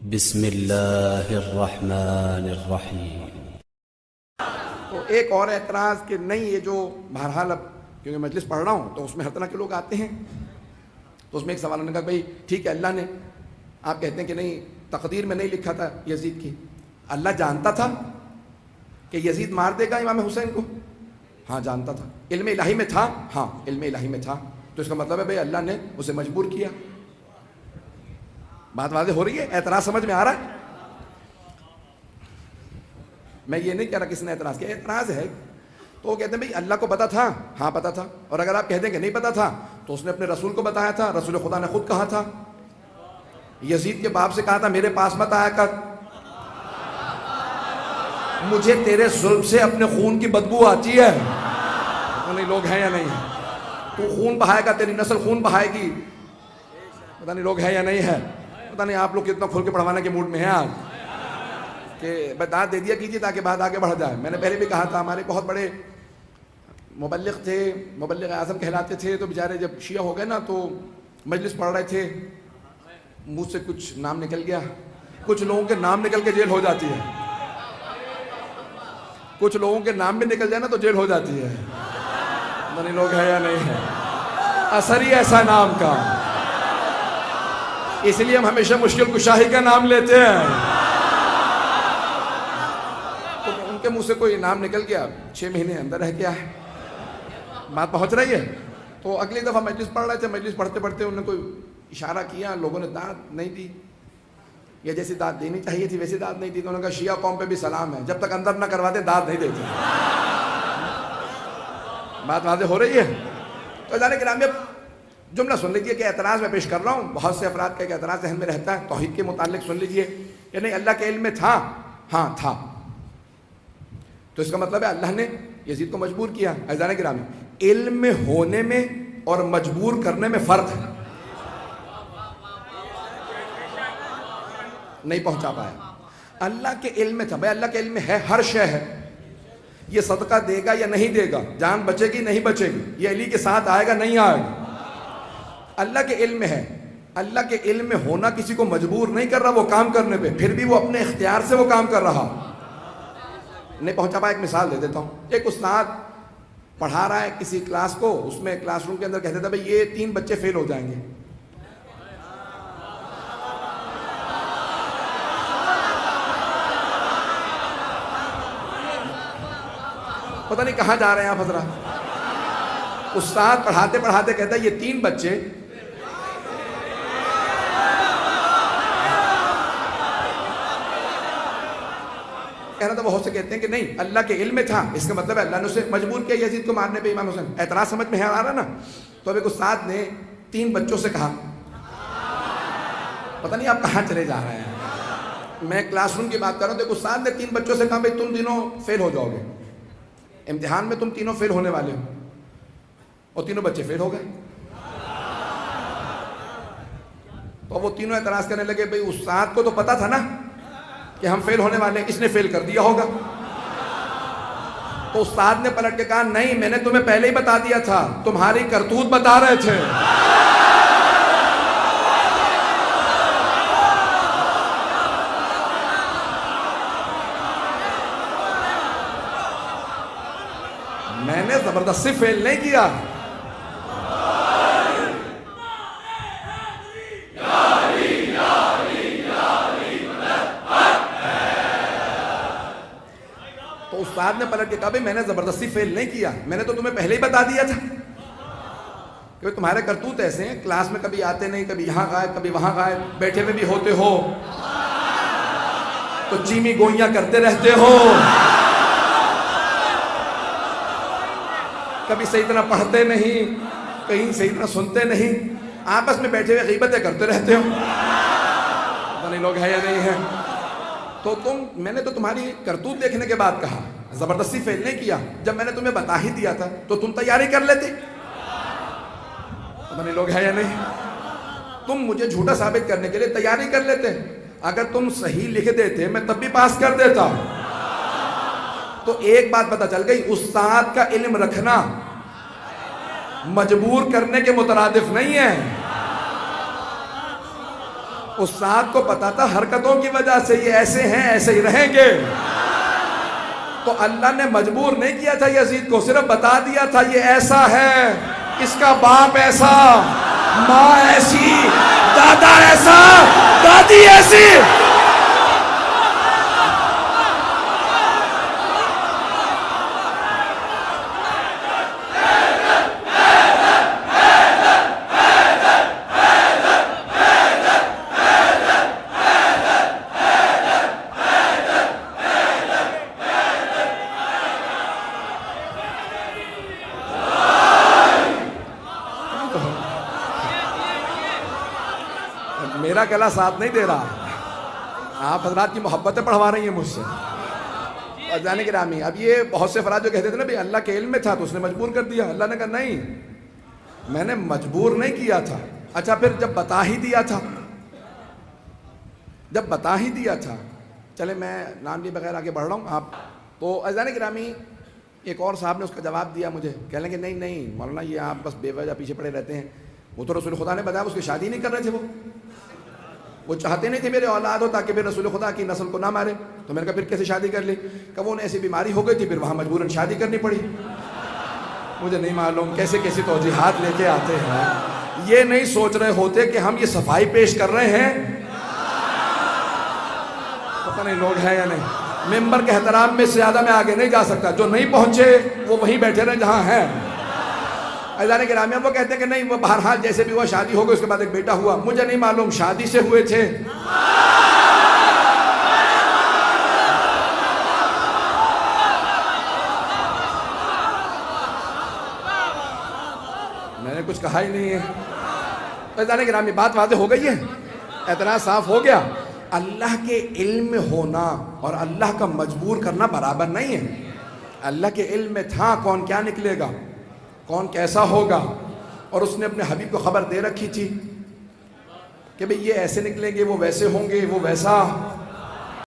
بسم اللہ الرحمن الرحیم۔ تو ایک اور اعتراض کہ نہیں، یہ جو بہرحال اب کیونکہ مجلس پڑھ رہا ہوں تو اس میں ہر طرح کے لوگ آتے ہیں، تو اس میں ایک سوال انہوں نے کہا بھائی ٹھیک ہے، اللہ نے، آپ کہتے ہیں کہ نہیں تقدیر میں نہیں لکھا تھا یزید کی، اللہ جانتا تھا کہ یزید مار دے گا امام حسین کو؟ ہاں جانتا تھا۔ علم الہی میں تھا؟ ہاں علم الہی میں تھا۔ تو اس کا مطلب ہے بھائی اللہ نے اسے مجبور کیا۔ بات واضح ہو رہی ہے؟ اعتراض سمجھ میں آ رہا ہے؟ میں یہ نہیں کہہ رہا کس نے اعتراض کیا، اعتراض ہے تو وہ کہتے ہیں بھائی اللہ کو پتا تھا؟ ہاں پتا تھا۔ اور اگر آپ کہتے ہیں کہ نہیں پتا تھا تو اس نے اپنے رسول کو بتایا تھا، رسول خدا نے خود کہا تھا، یزید کے باپ سے کہا تھا میرے پاس مت آیا کر، مجھے تیرے ظلم سے اپنے خون کی بدبو آتی ہے۔ پتہ نہیں لوگ ہیں یا نہیں ہیں، تو خون بہائے گا، تیری نسل خون بہائے گی، پتہ نہیں لوگ ہیں یا نہیں ہے۔ پتہ نہیں آپ لوگ کتنا کھول کے پڑھوانے کے موڈ میں ہیں آج کہ بتا دے دیا کیجیے تاکہ بات آگے بڑھ جائے۔ میں نے پہلے بھی کہا تھا ہمارے بہت بڑے مبلغ تھے، مبلغ اعظم کہلاتے تھے، تو بیچارے جب شیعہ ہو گئے نا تو مجلس پڑھ رہے تھے، منہ سے کچھ نام نکل گیا، کچھ لوگوں کے نام نکل کے جیل ہو جاتی ہے، کچھ لوگوں کے نام بھی نکل جائے نا تو جیل ہو جاتی ہے۔ پتہ نہیں لوگ ہیں یا نہیں ہے، اثر ہی ایسا نام کا، اس لیے ہم ہمیشہ مشکل کشاہی کا نام لیتے ہیں۔ تو ان کے منہ سے کوئی نام نکل گیا، 6 مہینے اندر رہ گیا ہے، بات پہنچ رہی ہے۔ تو اگلی دفعہ مجلس پڑھ رہے تھے، مجلس پڑھتے پڑھتے انہوں نے کوئی اشارہ کیا، لوگوں نے داد نہیں دی، یا جیسی داد دینی چاہیے تھی ویسی داد نہیں دی، تو انہوں نے کہا شیعہ قوم پہ بھی سلام ہے، جب تک اندر نہ کرواتے داد نہیں دیتے۔ بات واضح ہو رہی ہے؟ تو عزیزان گرامی جملہ سن لیجئے کہ اعتراض میں پیش کر رہا ہوں، بہت سے افراد کا ایک اعتراض ذہن میں رہتا ہے توحید کے متعلق، سن لیجئے کہ نہیں اللہ کے علم میں تھا؟ ہاں تھا۔ تو اس کا مطلب ہے اللہ نے یزید کو مجبور کیا۔ عزیزان گرامی علم میں ہونے میں اور مجبور کرنے میں فرق ہے، نہیں پہنچا پایا۔ اللہ کے علم میں تھا، بھائی اللہ کے علم میں ہے، ہر شے ہے، یہ صدقہ دے گا یا نہیں دے گا، جان بچے گی نہیں بچے گی، یہ علی کے ساتھ آئے گا نہیں آئے گا، اللہ کے علم میں ہے۔ اللہ کے علم میں ہونا کسی کو مجبور نہیں کر رہا وہ کام کرنے پہ، پھر بھی وہ اپنے اختیار سے وہ کام کر رہا، نہیں پہنچا پایا۔ ایک مثال دے دیتا ہوں، ایک استاد پڑھا رہا ہے کسی کلاس کو، اس میں کلاس روم کے اندر کہتے تھے بھائی یہ 3 بچے فیل ہو جائیں گے، پتہ نہیں کہاں جا رہے ہیں آپ حضرات۔ استاد پڑھاتے پڑھاتے کہتا ہے یہ 3 بچے کہنا تھا، وہ سے کہتے ہیں کہ نہیں اللہ کے علم میں تھا، اس کا مطلب ہے اللہ نے اسے مجبور کیا یزید کو مارنے پہ امام حسین۔ اعتراض سمجھ میں آ رہا نا؟ تو اب ایک استاد نے 3 بچوں سے کہا، پتہ نہیں آپ کہاں چلے جا رہے ہیں، میں کلاس روم کی بات کر رہا ہوں، تو ایک استاد نے 3 بچوں سے کہا بھائی تم تینوں فیل ہو جاؤ گے، امتحان میں تم تینوں فیل ہونے والے ہو، اور تینوں بچے فیل ہو گئے۔ تو وہ تینوں اعتراض کرنے لگے بھئی استاد کو تو پتا تھا نا کہ ہم فیل ہونے والے ہیں، اس نے فیل کر دیا ہوگا۔ تو استاد نے پلٹ کے کہا نہیں میں نے تمہیں پہلے ہی بتا دیا تھا، تمہاری کرتوت بتا رہے تھے۔ میں نے زبردستی فیل نہیں کیا۔ تو استاد نے پلٹ کے کہا بھائی میں نے زبردستی فیل نہیں کیا، میں نے تو تمہیں پہلے ہی بتا دیا تھا کہ تمہارے کرتوت ایسے ہیں، کلاس میں کبھی آتے نہیں، کبھی یہاں غائب کبھی وہاں غائب، بیٹھے میں بھی ہوتے ہو تو چیمی گوئیاں کرتے رہتے ہو، کبھی صحیح طرح پڑھتے نہیں، کہیں صحیح طرح سنتے نہیں، آپس میں بیٹھے ہوئے غیبتیں کرتے رہتے ہو، پتہ نہیں لوگ ہیں یا نہیں ہیں۔ تو میں نے تو تمہاری کرتوت دیکھنے کے بعد کہا، زبردستی فیل نہیں کیا، جب میں نے تمہیں بتا ہی دیا تھا تو تم تیاری کر لیتے، پتہ نہیں لوگ ہیں یا نہیں، تم مجھے جھوٹا ثابت کرنے کے لیے تیاری کر لیتے، اگر تم صحیح لکھ دیتے میں تب بھی پاس کر دیتا۔ تو ایک بات پتہ چل گئی، استاد کا علم رکھنا مجبور کرنے کے مترادف نہیں ہے، استاد کو پتا تھا حرکتوں کی وجہ سے یہ ایسے ہیں، ایسے ہی رہیں گے، تو اللہ نے مجبور نہیں کیا تھا یزید کو، صرف بتا دیا تھا یہ ایسا ہے، اس کا باپ ایسا، ماں ایسی، دادا ایسا، دادی ایسی۔ میرا گلا ساتھ نہیں دے رہا، آپ حضرات کی محبتیں پڑھوا رہی ہیں مجھ سے۔ جانے گرامی، اب یہ بہت سے افراد جو کہتے تھے نا بھی اللہ کے علم میں تھا تو اس نے مجبور کر دیا، اللہ نے کہا نہیں، میں نے مجبور نہیں کیا تھا۔ اچھا پھر جب بتا ہی دیا تھا، جب بتا ہی دیا تھا، چلے میں نام لیے بغیر آگے بڑھ رہا ہوں آپ تو جانے گرامی، ایک اور صاحب نے اس کا جواب دیا مجھے، کہہ لیں کہ نہیں نہیں مولانا یہ آپ بس بے وجہ پیچھے پڑے رہتے ہیں، وہ تو رسول خدا نے بتایا اس کی شادی نہیں کر رہے تھے، وہ چاہتے نہیں تھے میرے اولاد ہو تاکہ پھر رسول خدا کی نسل کو نہ مارے، تو میں نے کہا پھر کیسے شادی کر لی؟ کہ وہ ایسی بیماری ہو گئی تھی، پھر وہاں مجبوراً شادی کرنی پڑی۔ مجھے نہیں معلوم کیسے کیسی توجیحات لے کے آتے ہیں، یہ نہیں سوچ رہے ہوتے کہ ہم یہ صفائی پیش کر رہے ہیں، پتہ نہیں لوگ ہیں یا نہیں۔ ممبر کے احترام میں سے زیادہ میں آگے نہیں جا سکتا، جو نہیں پہنچے وہ وہیں بیٹھے رہے جہاں ہیں۔ عزیزان گرامی، وہ کہتے ہیں کہ نہیں وہ بہرحال جیسے بھی ہوا شادی ہو گئی، اس کے بعد ایک بیٹا ہوا، مجھے نہیں معلوم شادی سے ہوئے تھے میں نے کچھ کہا ہی نہیں ہے۔ عزیزان گرامی، بات واضح ہو گئی ہے، اعتراض صاف ہو گیا۔ اللہ کے علم میں ہونا اور اللہ کا مجبور کرنا برابر نہیں ہے۔ اللہ کے علم میں تھا کون کیا نکلے گا، کون کیسا ہوگا، اور اس نے اپنے حبیب کو خبر دے رکھی تھی کہ بھئی یہ ایسے نکلیں گے، وہ ویسے ہوں گے، وہ ویسا۔